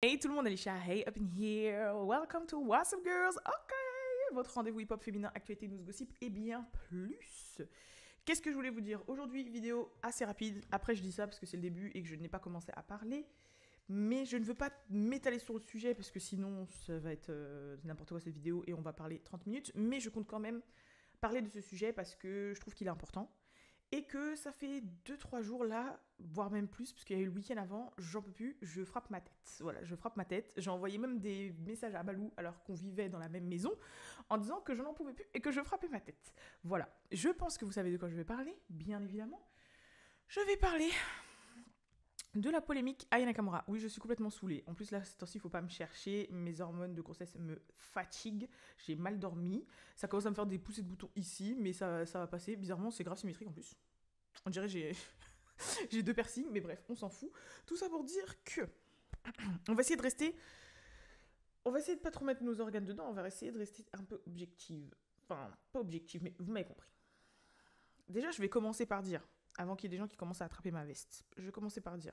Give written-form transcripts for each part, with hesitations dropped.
Hey tout le monde, Alicia, hey up in here, welcome to What's Up Girls, ok, votre rendez-vous hip-hop féminin, actualité, news, gossip et bien plus. Qu'est-ce que je voulais vous dire aujourd'hui? Vidéo assez rapide, après je dis ça parce que c'est le début et que je n'ai pas commencé à parler, mais je ne veux pas m'étaler sur le sujet parce que sinon ça va être n'importe quoi cette vidéo et on va parler 30 minutes, mais je compte quand même parler de ce sujet parce que je trouve qu'il est important. Et que ça fait 2-3 jours là, voire même plus, parce qu'il y a eu le week-end avant, j'en peux plus, je frappe ma tête. Voilà, je frappe ma tête. J'ai envoyé même des messages à Balou alors qu'on vivait dans la même maison en disant que je n'en pouvais plus et que je frappais ma tête. Voilà, je pense que vous savez de quoi je vais parler, bien évidemment. Je vais parler de la polémique Aya Nakamura. Oui, je suis complètement saoulée. En plus, là, cette temps-ci, il ne faut pas me chercher. Mes hormones de grossesse me fatiguent. J'ai mal dormi. Ça commence à me faire des poussées de boutons ici, mais ça va passer. Bizarrement, c'est grave symétrique en plus. On dirait que j'ai 2 piercings, mais bref, on s'en fout. Tout ça pour dire que on va essayer de rester... On va essayer de pas trop mettre nos organes dedans, on va essayer de rester un peu objective. Enfin, pas objective, mais vous m'avez compris. Déjà, je vais commencer par dire, avant qu'il y ait des gens qui commencent à attraper ma veste, je vais commencer par dire,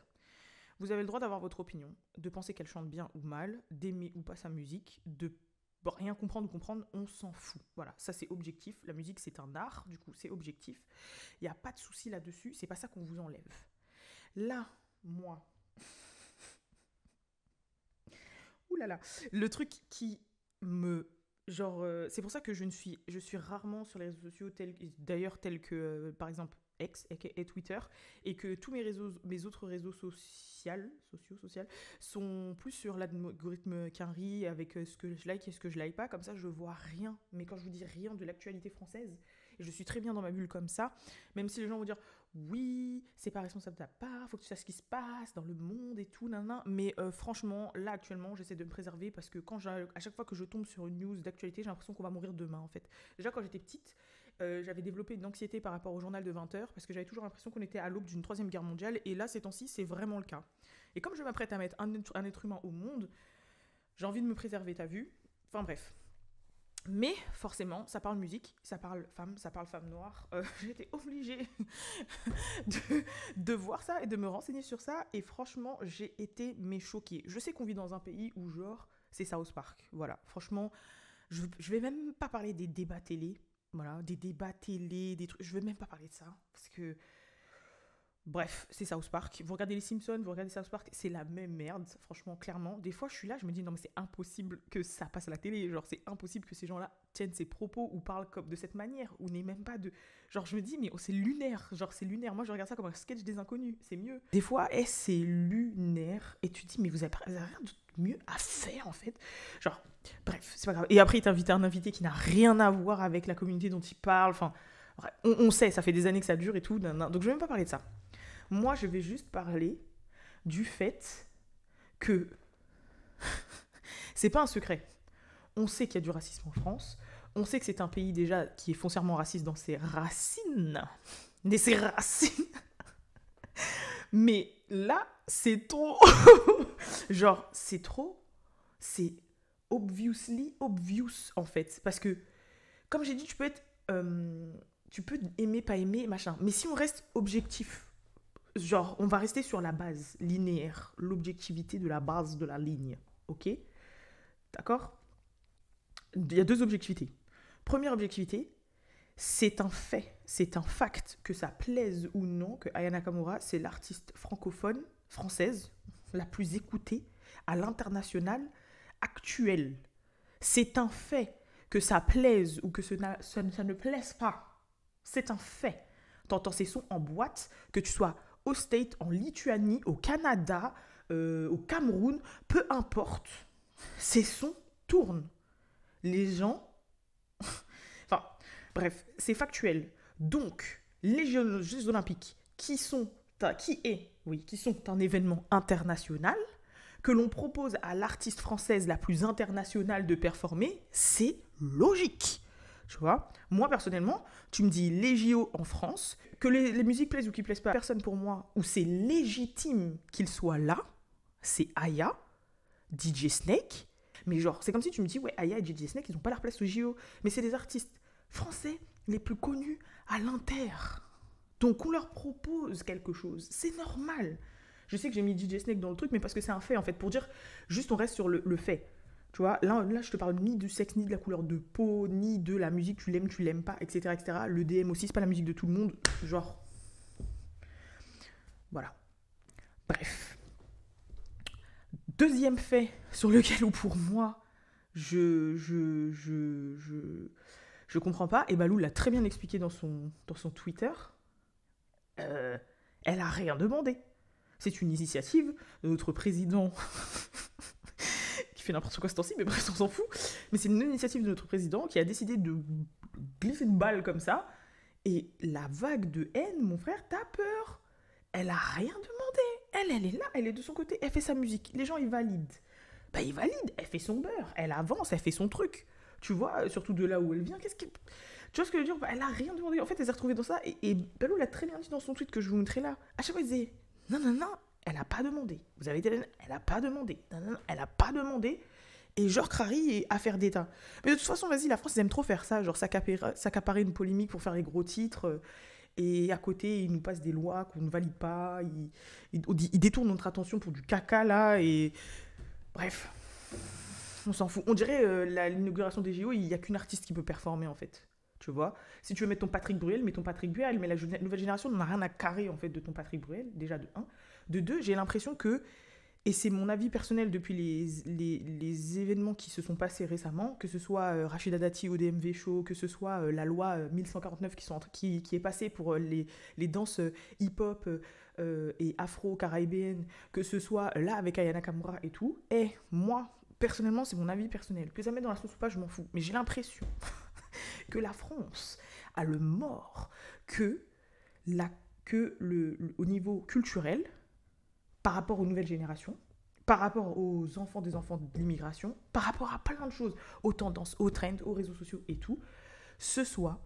vous avez le droit d'avoir votre opinion, de penser qu'elle chante bien ou mal, d'aimer ou pas sa musique, de rien comprendre ou comprendre, on s'en fout. Voilà, ça c'est objectif. La musique c'est un art, du coup c'est objectif. Il n'y a pas de souci là-dessus, c'est pas ça qu'on vous enlève. Là, moi, oulala, le truc qui me... Genre, c'est pour ça que je suis rarement sur les réseaux sociaux, tels que, par exemple, X et Twitter, et que tous mes autres réseaux sociaux, sont plus sur l'algorithme Quinry avec ce que je like et ce que je like pas. Comme ça, je vois rien. Mais quand je vous dis rien de l'actualité française, et je suis très bien dans ma bulle comme ça, même si les gens vont dire oui, c'est pas responsable de ta part, faut que tu saches ce qui se passe dans le monde et tout, nan. Mais franchement, là actuellement, j'essaie de me préserver parce que à chaque fois que je tombe sur une news d'actualité, j'ai l'impression qu'on va mourir demain en fait. Déjà, quand j'étais petite, j'avais développé une anxiété par rapport au journal de 20h parce que j'avais toujours l'impression qu'on était à l'aube d'une 3e guerre mondiale et là, ces temps-ci, c'est vraiment le cas. Et comme je m'apprête à mettre un être humain au monde, j'ai envie de me préserver, t'as vu? Enfin bref. Mais forcément, ça parle musique, ça parle femme noire. J'étais obligée de voir ça et de me renseigner sur ça. Et franchement, j'ai été choquée. Je sais qu'on vit dans un pays où genre, c'est South Park. Voilà, franchement, je vais même pas parler des débats télé. Voilà, des débats télé, des trucs. Je vais même pas parler de ça. Parce que bref, c'est South Park. Vous regardez les Simpsons, vous regardez South Park, c'est la même merde, franchement, clairement. Des fois, je suis là, je me dis, non, mais c'est impossible que ça passe à la télé. Genre, c'est impossible que ces gens-là tiennent ces propos ou parlent comme de cette manière, ou n'aient même pas de... Genre, je me dis, mais oh, c'est lunaire. Genre, c'est lunaire. Moi, je regarde ça comme un sketch des inconnus. C'est mieux. Des fois, c'est lunaire. Et tu te dis, mais vous avez rien de mieux à faire, en fait. Genre, bref, c'est pas grave. Et après, il t'invite un invité qui n'a rien à voir avec la communauté dont il parle. Enfin, on sait, ça fait des années que ça dure et tout. Donc, je vais même pas parler de ça. Moi, je vais juste parler du fait que c'est pas un secret. On sait qu'il y a du racisme en France. On sait que c'est un pays déjà qui est foncièrement raciste dans ses racines. Mais là, c'est trop. Genre, c'est trop. C'est obviously obvious en fait. Parce que, comme j'ai dit, tu peux aimer, pas aimer, machin. Mais si on reste objectif, genre, on va rester sur la base linéaire, l'objectivité de la base de la ligne, ok? D'accord? Il y a 2 objectivités. Première objectivité, c'est un fait, c'est un fact, que ça plaise ou non, que Aya Nakamura, c'est l'artiste francophone, française, la plus écoutée à l'international actuelle. C'est un fait, que ça plaise ou que ça ne plaise pas. C'est un fait. T'entends ces sons en boîte, que tu sois au States, en Lituanie, au Canada, au Cameroun, peu importe. Ces sons tournent. Les gens... Enfin, bref, c'est factuel. Donc, les Jeux Olympiques, qui sont un événement international, que l'on propose à l'artiste française la plus internationale de performer, c'est logique. Tu vois, moi personnellement, tu me dis les JO en France, que les musiques plaisent ou qu'ils plaisent pas, personne pour moi, où c'est légitime qu'ils soient là, c'est Aya, DJ Snake. Mais genre, c'est comme si tu me dis, ouais, Aya et DJ Snake, ils n'ont pas leur place aux JO. Mais c'est des artistes français les plus connus à l'inter. Donc on leur propose quelque chose, c'est normal. Je sais que j'ai mis DJ Snake dans le truc, mais parce que c'est un fait, en fait, pour dire, juste on reste sur le fait. Tu vois, là, je te parle ni du sexe, ni de la couleur de peau, ni de la musique, tu l'aimes pas, etc., etc. Le DM aussi, c'est pas la musique de tout le monde. Genre, voilà. Bref. Deuxième fait sur lequel, ou pour moi, je comprends pas, et Balou l'a très bien expliqué dans son Twitter, euh, elle a rien demandé. C'est une initiative de notre président qui fait n'importe quoi ce temps-ci, mais bref, on s'en fout. Mais c'est une initiative de notre président qui a décidé de glisser une balle comme ça. Et la vague de haine, mon frère, t'as peur. Elle a rien demandé. Elle est là, elle est de son côté, elle fait sa musique. Les gens, ils valident. Bah, ils valident, elle fait son beurre, elle avance, elle fait son truc. Tu vois, surtout de là où elle vient, qu'est-ce que... Tu vois ce que je veux dire? Bah, elle a rien demandé. En fait, elle s'est retrouvée dans ça. Et Balou l'a très bien dit dans son tweet que je vous montrerai là. À chaque fois, il disait non, non, non, elle a pas demandé. Vous avez été là, elle a pas demandé. Non, non, non, elle a pas demandé. Et genre Crary et affaire d'État. Mais de toute façon, vas-y, la France, ils aiment trop faire ça. Genre s'accaparer une polémique pour faire les gros titres. Et à côté, ils nous passent des lois qu'on ne valide pas. Ils détournent notre attention pour du caca là. Et bref, on s'en fout. On dirait l'inauguration des JO, il n'y a qu'une artiste qui peut performer en fait. Tu vois, si tu veux mettre ton Patrick Bruel, mets ton Patrick Bruel, mais la nouvelle génération n'en a rien à carrer en fait de ton Patrick Bruel, déjà de un. De deux, j'ai l'impression que, et c'est mon avis personnel depuis les événements qui se sont passés récemment, que ce soit Rachida Dati au DMV Show, que ce soit la loi 1149 qui est passée pour les danses hip-hop et afro-caribéennes, que ce soit là avec Ayana Kamura et tout, et moi, personnellement, c'est mon avis personnel. Que ça mette dans la sauce ou pas, je m'en fous. Mais j'ai l'impression que la France a le mort que, au niveau culturel, par rapport aux nouvelles générations, par rapport aux enfants des enfants de l'immigration, par rapport à plein de choses, aux tendances, aux trends, aux réseaux sociaux et tout, ce soit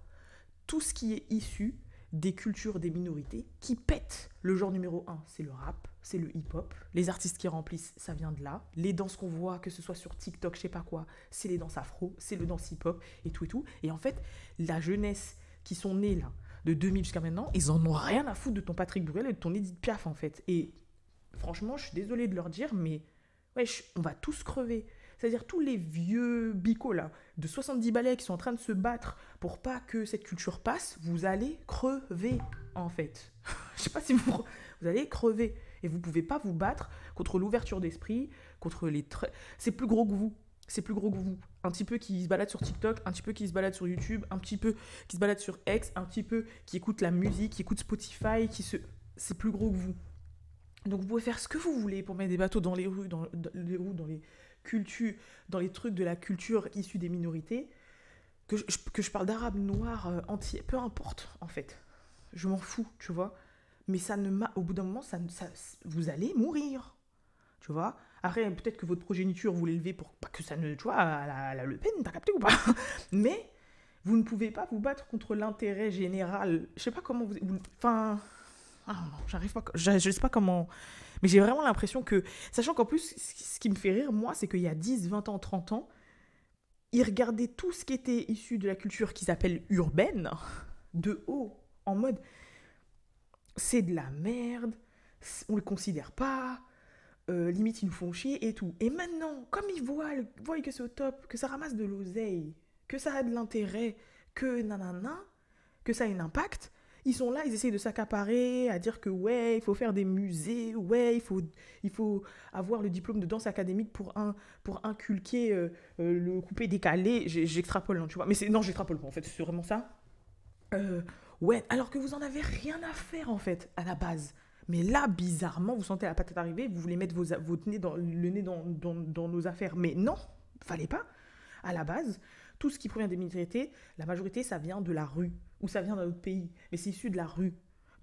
tout ce qui est issu des cultures des minorités qui pètent. Le genre numéro un, c'est le rap, c'est le hip-hop. Les artistes qui remplissent, ça vient de là. Les danses qu'on voit, que ce soit sur TikTok, je sais pas quoi, c'est les danses afro, c'est le danse hip-hop et tout et tout. Et en fait, la jeunesse qui sont nés là, de 2000 jusqu'à maintenant, ils en ont rien à foutre de ton Patrick Bruel et de ton Edith Piaf en fait. Et franchement, je suis désolée de leur dire, mais wesh, on va tous crever. C'est-à-dire tous les vieux bicots là, de 70 balais qui sont en train de se battre pour pas que cette culture passe, vous allez crever en fait. Je sais pas si vous allez crever. Et vous pouvez pas vous battre contre l'ouverture d'esprit, contre les... C'est plus gros que vous. C'est plus gros que vous. Un petit peu qui se balade sur TikTok, un petit peu qui se balade sur YouTube, un petit peu qui se balade sur X, un petit peu qui écoute la musique, qui écoute Spotify, c'est plus gros que vous. Donc vous pouvez faire ce que vous voulez pour mettre des bateaux dans les rues, dans les cultures, dans les trucs de la culture issue des minorités. Que je parle d'arabe, noir, entier, peu importe en fait. Je m'en fous, tu vois. Mais ça ne m'a... Au bout d'un moment, vous allez mourir, tu vois. Après, peut-être que votre progéniture, vous l'élevez pour pas que ça ne... Tu vois, à la Le Pen, t'as capté ou pas? Mais vous ne pouvez pas vous battre contre l'intérêt général. Je sais pas comment enfin... Ah non, j'arrive pas... Je sais pas comment... Mais j'ai vraiment l'impression que... Sachant qu'en plus, ce qui me fait rire, moi, c'est qu'il y a 10, 20 ans, 30 ans, ils regardaient tout ce qui était issu de la culture qu'ils appellent urbaine, de haut, en mode... C'est de la merde, on le considère pas, limite ils nous font chier et tout. Et maintenant, comme ils voient que c'est au top, que ça ramasse de l'oseille, que ça a de l'intérêt, que nanana, que ça a un impact, ils sont là, ils essayent de s'accaparer, à dire que ouais, il faut faire des musées, ouais, il faut avoir le diplôme de danse académique pour inculquer le coupé décalé. J'extrapole, hein, tu vois. Mais non, j'extrapole pas, en fait, c'est vraiment ça. Ouais, alors que vous en avez rien à faire en fait, à la base. Mais là, bizarrement, vous sentez la patate arriver, vous voulez mettre votre nez le nez dans nos affaires. Mais non, fallait pas. À la base, tout ce qui provient des minorités, la majorité, ça vient de la rue, ou ça vient d'un autre pays. Mais c'est issu de la rue.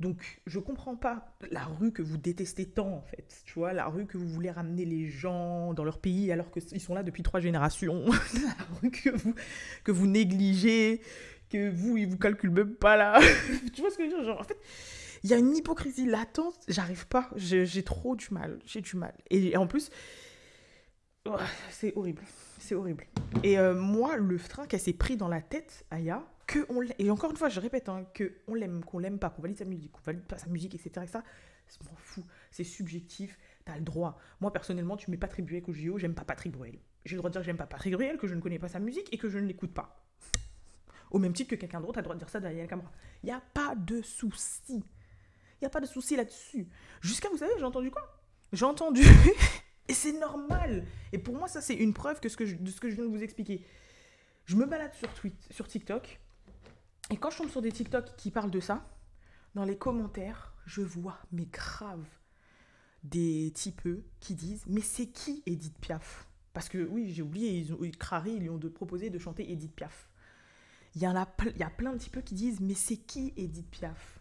Donc, je comprends pas la rue que vous détestez tant, en fait. Tu vois, la rue que vous voulez ramener les gens dans leur pays alors qu'ils sont là depuis 3 générations. La rue que vous négligez, que vous, ils vous calculent même pas là. Tu vois ce que je veux dire? Genre, en fait, il y a une hypocrisie latente. J'arrive pas. J'ai trop du mal. J'ai du mal. Et en plus, oh, c'est horrible. C'est horrible. Et moi, le frein qu'elle s'est pris dans la tête, Aya, et encore une fois, je répète, hein, qu'on l'aime, qu'on l'aime pas, qu'on valide sa musique, qu'on valide pas sa musique, etc., etc., Je m'en fous, c'est subjectif, t'as le droit. Moi, personnellement, tu mets Patrick Bruel au JO, j'aime pas Patrick Bruel. J'ai le droit de dire que j'aime pas Patrick Bruel, que je ne connais pas sa musique et que je ne l'écoute pas. Au même titre que quelqu'un d'autre a le droit de dire ça derrière la caméra. Il n'y a pas de souci. Il n'y a pas de souci là-dessus. Jusqu'à, vous savez, j'ai entendu quoi? J'ai entendu... et c'est normal. Et pour moi, ça, c'est une preuve de ce que je viens de vous expliquer. Je me balade sur TikTok. Et quand je tombe sur des TikTok qui parlent de ça, dans les commentaires, je vois, mais grave, des types qui disent « Mais c'est qui Edith Piaf ?» Parce que, oui, j'ai oublié, Crary, ils lui ont proposé de chanter Edith Piaf. Il y a plein de types qui disent « Mais c'est qui Edith Piaf ?»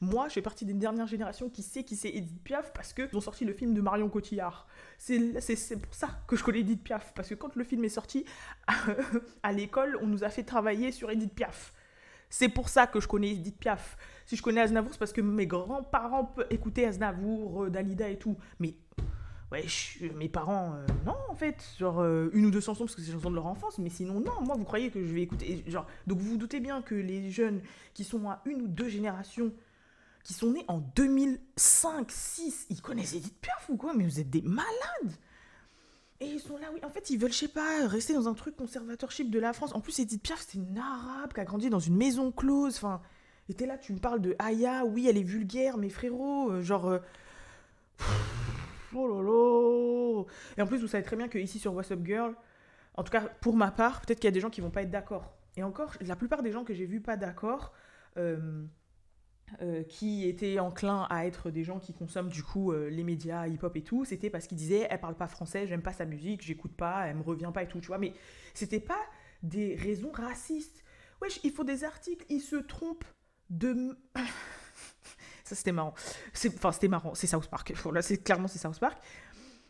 Moi, je fais partie d'une dernière génération qui sait qui c'est Edith Piaf parce qu'ils ont sorti le film de Marion Cotillard. C'est pour ça que je connais Edith Piaf. Parce que quand le film est sorti, à l'école, on nous a fait travailler sur Edith Piaf. C'est pour ça que je connais Edith Piaf. Si je connais Aznavour, c'est parce que mes grands-parents écoutaient Aznavour, Dalida et tout. Mais, ouais, mes parents, non, en fait. Genre, une ou deux chansons parce que c'est des chansons de leur enfance. Mais sinon, non, moi, vous croyez que je vais écouter... Genre, donc, vous vous doutez bien que les jeunes qui sont à une ou deux générations... qui sont nés en 2005, 6, ils connaissent Edith Piaf ou quoi? Mais vous êtes des malades! Et ils sont là, oui, en fait, ils veulent, je sais pas, rester dans un truc conservatorship de la France. En plus, Edith Piaf, c'est une arabe qui a grandi dans une maison close, enfin... Et t'es là, tu me parles de Aya, oui, elle est vulgaire, mais frérot, genre... oh lolo! Et en plus, vous savez très bien que ici sur What's Up Girl, en tout cas, pour ma part, peut-être qu'il y a des gens qui vont pas être d'accord. Et encore, la plupart des gens que j'ai vus pas d'accord... qui étaient enclins à être des gens qui consomment du coup les médias hip-hop et tout, c'était parce qu'ils disaient elle parle pas français, j'aime pas sa musique, j'écoute pas, elle me revient pas et tout, tu vois, mais c'était pas des raisons racistes. Wesh, il faut des articles, ils se trompent de... Ça c'était marrant. C'était marrant, c'est South Park. Là, clairement c'est South Park.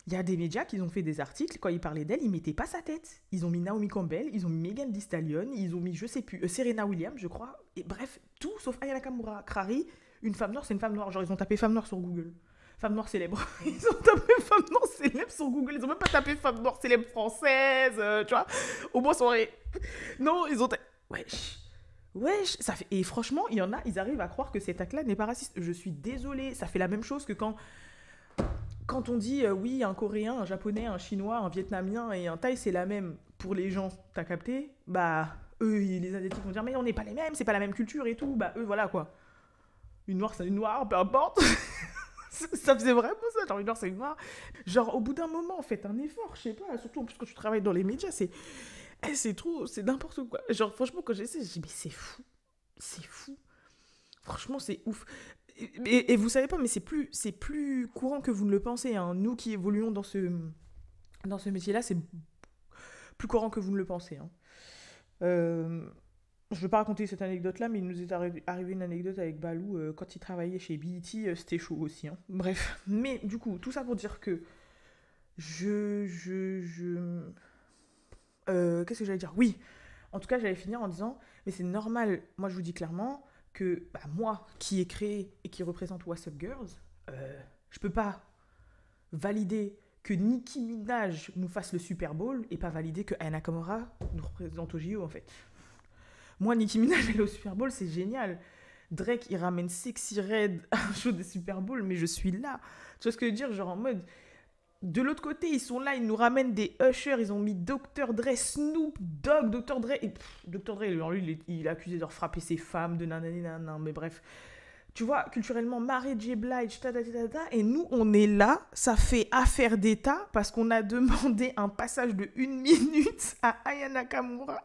Il y a des médias qui ont fait des articles, quand ils parlaient d'elle, ils mettaient pas sa tête. Ils ont mis Naomi Campbell, ils ont mis Megan Thee Stallion, ils ont mis, je sais plus, Serena Williams, je crois. Et bref, tout sauf Aya Nakamura. Crary, une femme noire, c'est une femme noire. Genre, ils ont tapé femme noire sur Google. Femme noire célèbre. Ils ont tapé femme noire célèbre sur Google. Ils ont même pas tapé femme noire célèbre française, tu vois. Au moins, soirée. Non, ils ont tapé... Wesh, ça fait... Et franchement, il y en a, ils arrivent à croire que cet acte-là n'est pas raciste. Je suis désolée, ça fait la même chose que quand on dit oui, un Coréen, un Japonais, un Chinois, un Vietnamien et un Thaï, c'est la même pour les gens, t'as capté? Bah, eux, les Asiatiques vont dire mais on n'est pas les mêmes, c'est pas la même culture et tout. Bah, eux, voilà quoi. Une noire, c'est une noire, peu importe. Ça faisait vraiment ça, genre une noire, c'est une noire. Genre, au bout d'un moment, faites un effort, je sais pas, surtout en plus quand tu travailles dans les médias, c'est trop, c'est n'importe quoi. Genre, franchement, quand j'ai essayé, j'ai dit mais c'est fou. Franchement, c'est ouf. Et vous savez pas, mais c'est plus courant que vous ne le pensez. Hein. Nous qui évoluons dans ce métier-là, c'est plus courant que vous ne le pensez. Hein. Je ne vais pas raconter cette anecdote-là, mais il nous est arrivé une anecdote avec Balou quand il travaillait chez BET. C'était chaud aussi. Hein. Bref, mais du coup, tout ça pour dire que qu'est-ce que j'allais dire? Oui, en tout cas, j'allais finir en disant, mais c'est normal, moi je vous dis clairement, que moi, qui ai créé et qui représente What's Up Girls, je peux pas valider que Nicki Minaj nous fasse le Super Bowl et pas valider que Aya Nakamura nous représente au JO, en fait. Moi, Nicki Minaj, elle est au Super Bowl, c'est génial. Drake, il ramène Sexy Red à un show des Super Bowl, mais je suis là. Tu vois ce que je veux dire? Genre en mode... De l'autre côté, ils sont là, ils nous ramènent des Usher, ils ont mis Dr. Dre, Snoop Dogg, Dr. Dre. Et Dr. Dre, alors lui, il est accusé de frapper ses femmes, de nanani, mais bref. Tu vois, culturellement, Mary J. Blige, et nous, on est là, ça fait affaire d'État, parce qu'on a demandé un passage de 1 minute à Aya Nakamura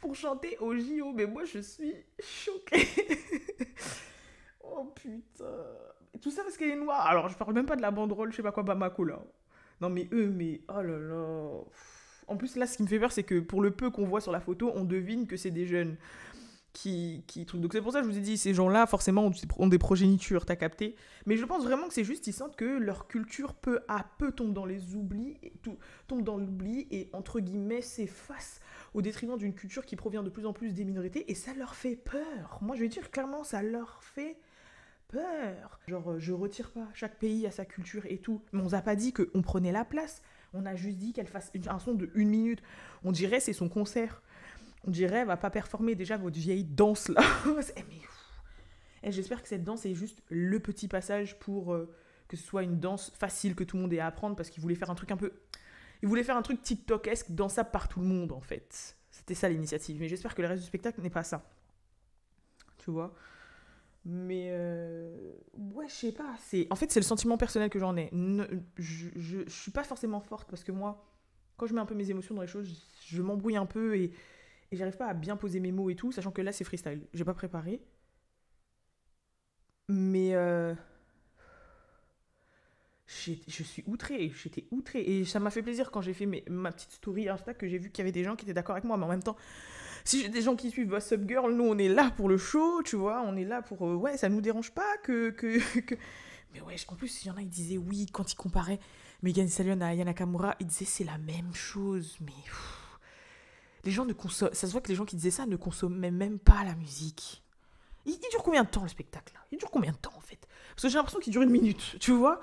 pour chanter au JO. Mais moi, je suis choquée. Oh putain. Tout ça parce qu'elle est noire. Alors, je parle même pas de la banderole, je sais pas quoi, Bamako, là. Non, mais oh là là. En plus, là, ce qui me fait peur, c'est que pour le peu qu'on voit sur la photo, on devine que c'est des jeunes qui truc. Donc, c'est pour ça que je vous ai dit, ces gens-là, forcément, ont des progénitures, t'as capté. Mais je pense vraiment que c'est juste, ils sentent que leur culture, peu à peu, tombe dans les oublis, tombe dans l'oubli, et entre guillemets, s'efface au détriment d'une culture qui provient de plus en plus des minorités, et ça leur fait peur. Moi, je vais dire clairement, ça leur fait peur. Genre, je retire pas, chaque pays a sa culture et tout. Mais on nous a pas dit qu'on prenait la place. On a juste dit qu'elle fasse un son de 1 minute. On dirait c'est son concert. On dirait elle va pas performer déjà votre vieille danse là. Et j'espère que cette danse est juste le petit passage pour que ce soit une danse facile que tout le monde ait à apprendre parce qu'il voulait faire un truc un peu... Il voulait faire un truc TikTok-esque, dansable par tout le monde en fait. C'était ça l'initiative. Mais j'espère que le reste du spectacle n'est pas ça. Tu vois. Mais ouais, je sais pas. En fait, c'est le sentiment personnel que j'en ai. Je suis pas forcément forte parce que moi, quand je mets un peu mes émotions dans les choses, je m'embrouille un peu et j'arrive pas à bien poser mes mots et tout, sachant que là, c'est freestyle. J'ai pas préparé. Mais je suis outrée, j'étais outrée. Et ça m'a fait plaisir quand j'ai fait ma petite story Insta que j'ai vu qu'il y avait des gens qui étaient d'accord avec moi. Mais en même temps, si j'ai des gens qui suivent What's Up Girl, nous on est là pour le show, tu vois. On est là pour. Ouais, ça nous dérange pas que... Mais ouais, en plus, il y en a, ils disaient oui, quand ils comparaient Megan Thee Stallion à Aya Nakamura, ils disaient c'est la même chose. Mais les gens ne consomment. Ça se voit que les gens qui disaient ça ne consommaient même pas la musique. Il dure combien de temps le spectacle là? Il dure combien de temps en fait? Parce que j'ai l'impression qu'il dure une minute, tu vois.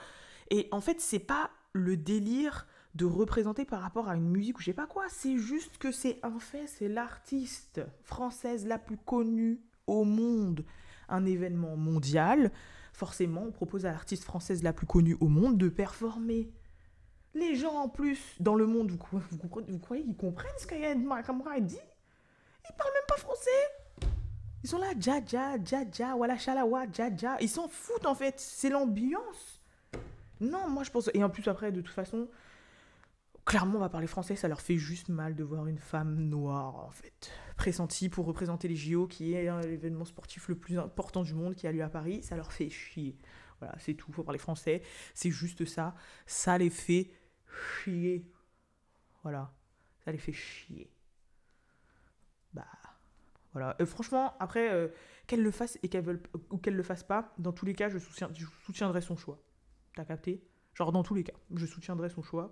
Et en fait, c'est pas le délire de représenter par rapport à une musique ou je sais pas quoi. C'est juste que c'est un fait, c'est l'artiste française la plus connue au monde. Un événement mondial. Forcément, on propose à l'artiste française la plus connue au monde de performer. Les gens en plus, dans le monde, vous croyez qu'ils comprennent ce qu'Aya Nakamura dit? Ils parlent même pas français. Ils sont là, dja dja, dja dja, wala chalawa, dja dja. Ils s'en foutent en fait, c'est l'ambiance. Non, moi je pense. Et en plus, après, de toute façon, clairement, on va parler français, ça leur fait juste mal de voir une femme noire, en fait, pressentie pour représenter les JO, qui est l'événement sportif le plus important du monde qui a lieu à Paris. Ça leur fait chier. Voilà, c'est tout, faut parler français. C'est juste ça. Ça les fait chier. Voilà, ça les fait chier. Bah, voilà. Franchement, après, qu'elle le fasse ou qu'elle le fasse pas, dans tous les cas, je soutiendrai son choix. T'as capté? Genre, dans tous les cas, je soutiendrai son choix.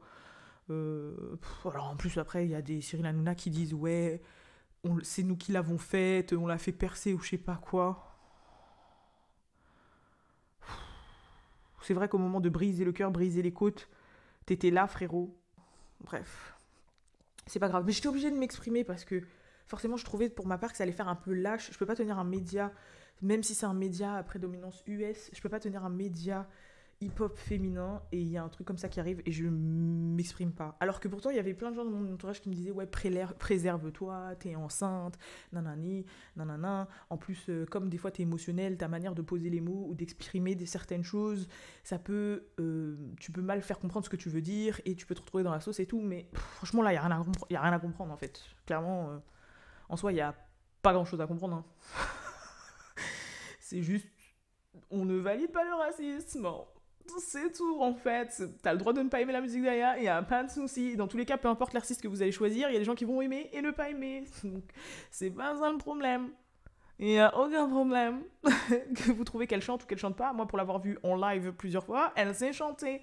Alors, en plus, après, il y a des Cyril Hanouna qui disent ouais, c'est nous qui l'avons faite, on l'a fait percer ou je sais pas quoi. C'est vrai qu'au moment de briser le cœur, briser les côtes, t'étais là, frérot. Bref, c'est pas grave. Mais j'étais obligée de m'exprimer parce que forcément, je trouvais pour ma part que ça allait faire un peu lâche. Je peux pas tenir un média, même si c'est un média à prédominance US, je peux pas tenir un média hip-hop féminin et il y a un truc comme ça qui arrive et je m'exprime pas. Alors que pourtant, il y avait plein de gens dans mon entourage qui me disaient ouais, préserve-toi, t'es enceinte, nanani, nanana. En plus, comme des fois t'es émotionnel, ta manière de poser les mots ou d'exprimer certaines choses, ça peut, tu peux mal faire comprendre ce que tu veux dire et tu peux te retrouver dans la sauce et tout. Mais franchement, là, il y a rien à comprendre en fait. Clairement, en soi, il y a pas grand-chose à comprendre. Hein. C'est juste, on ne valide pas le racisme. C'est tout en fait. T'as le droit de ne pas aimer la musique derrière, il n'y a pas de souci. Dans tous les cas, peu importe l'artiste que vous allez choisir, il y a des gens qui vont aimer et ne pas aimer. Donc, c'est pas ça le problème. Il n'y a aucun problème que vous trouvez qu'elle chante ou qu'elle chante pas. Moi, pour l'avoir vue en live plusieurs fois, elle sait chanter.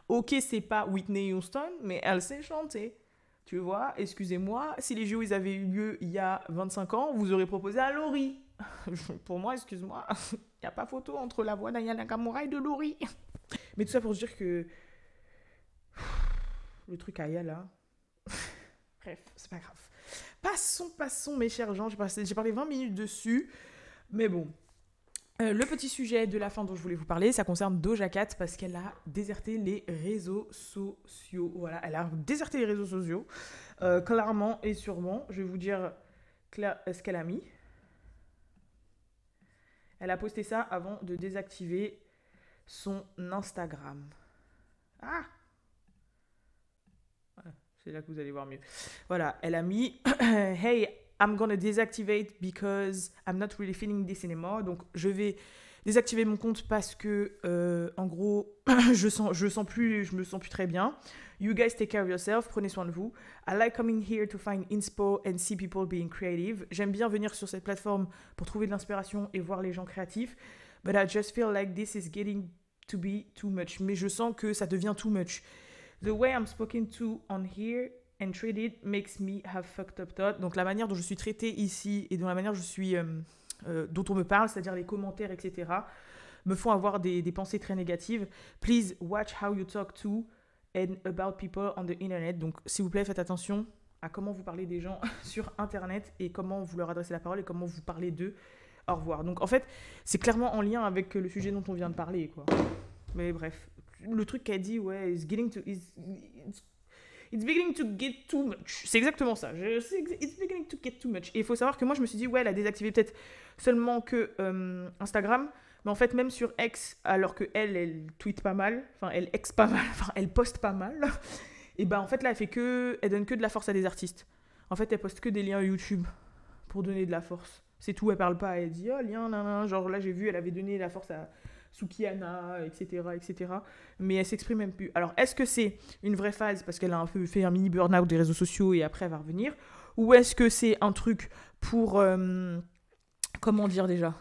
Ok, c'est pas Whitney Houston, mais elle sait chanter. Tu vois, excusez-moi, si les JO ils avaient eu lieu il y a 25 ans, vous aurez proposé à Laurie. Pour moi, excuse-moi, il n'y a pas photo entre la voix d'Aya Nakamura et de Laurie. Mais tout ça pour dire que le truc Aya là. Bref, c'est pas grave. Passons, mes chers gens. J'ai parlé 20 minutes dessus. Mais bon. Le petit sujet de la fin dont je voulais vous parler, ça concerne Doja Cat parce qu'elle a déserté les réseaux sociaux. Voilà, elle a déserté les réseaux sociaux. Clairement et sûrement. Je vais vous dire ce qu'elle a mis. Elle a posté ça avant de désactiver son Instagram. Ah! C'est là que vous allez voir mieux. Voilà, elle a mis Hey, I'm gonna deactivate because I'm not really feeling this anymore. Donc, je vais désactiver mon compte parce que, en gros, je me sens plus très bien. You guys take care of yourself, prenez soin de vous. I like coming here to find inspo and see people being creative. J'aime bien venir sur cette plateforme pour trouver de l'inspiration et voir les gens créatifs. But I just feel like this is getting to be too much. Mais je sens que ça devient too much. The way I'm spoken to on here and treated makes me have fucked up thoughts. Donc la manière dont je suis traitée ici et dont la manière dont je suis, dont on me parle, c'est-à-dire les commentaires, etc., me font avoir des pensées très négatives. Please watch how you talk to and about people on the internet. Donc s'il vous plaît, faites attention à comment vous parlez des gens sur internet et comment vous leur adressez la parole et comment vous parlez d'eux. Au revoir. Donc en fait, c'est clairement en lien avec le sujet dont on vient de parler, quoi. Mais bref, le truc qu'elle dit, ouais, it's beginning to get too much. C'est exactement ça. It's beginning to get too much. Et il faut savoir que moi, je me suis dit, ouais, elle a désactivé peut-être seulement que Instagram. Mais en fait, même sur X, alors que elle tweet pas mal, enfin, elle ex pas mal, enfin, elle poste pas mal. Et ben, en fait, là, elle donne que de la force à des artistes. En fait, elle poste que des liens YouTube pour donner de la force. C'est tout, elle parle pas. Elle dit, oh, lien, nan. Genre là, j'ai vu, elle avait donné la force à Sukiana, etc., etc. Mais elle s'exprime même plus. Alors, est-ce que c'est une vraie phase parce qu'elle a un peu fait un mini burn-out des réseaux sociaux et après elle va revenir? Ou est-ce que c'est un truc pour... comment dire déjà?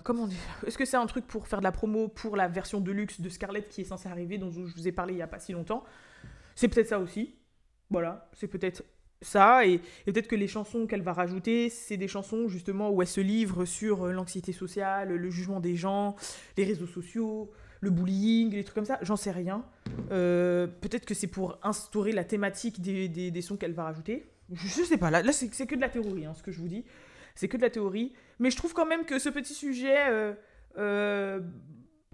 Est-ce que c'est un truc pour faire de la promo pour la version de luxe de Scarlett qui est censée arriver, dont je vous ai parlé il y a pas si longtemps? C'est peut-être ça aussi. Voilà, c'est peut-être ça. Et peut-être que les chansons qu'elle va rajouter, c'est des chansons justement où elle se livre sur l'anxiété sociale, le jugement des gens, les réseaux sociaux, le bullying, les trucs comme ça. J'en sais rien. Peut-être que c'est pour instaurer la thématique des sons qu'elle va rajouter. Je sais pas. Là c'est que de la théorie, hein, ce que je vous dis. C'est que de la théorie. Mais je trouve quand même que ce petit sujet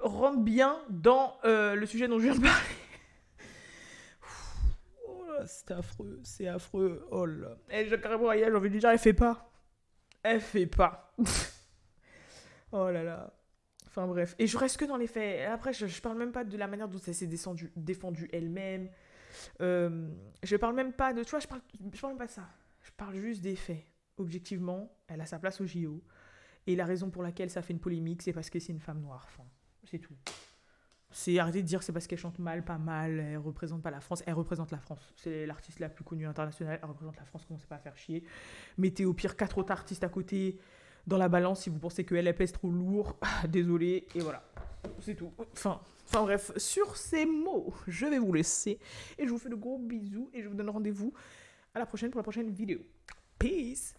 rentre bien dans le sujet dont je viens de parler. C'est affreux, c'est affreux. Oh là. Carrément, j'ai envie de dire, elle fait pas. Elle fait pas. Oh là là. Enfin bref. Et je reste que dans les faits. Après, je parle même pas de la manière dont elle s'est défendue elle-même. Je parle même pas de... Tu vois, je parle même pas de ça. Je parle juste des faits. Objectivement, elle a sa place au JO. Et la raison pour laquelle ça fait une polémique, c'est parce que c'est une femme noire. Enfin, c'est tout. C'est arrêter de dire c'est parce qu'elle chante mal, pas mal, elle représente pas la France. Elle représente la France. C'est l'artiste la plus connue internationale. Elle représente la France, commencez pas à faire chier. Mettez au pire 4 autres artistes à côté dans la balance si vous pensez qu'elle pèse trop lourd. Désolé, et voilà. C'est tout. Enfin bref, sur ces mots, je vais vous laisser. Et je vous fais de gros bisous et je vous donne rendez-vous à la prochaine pour la prochaine vidéo. Peace!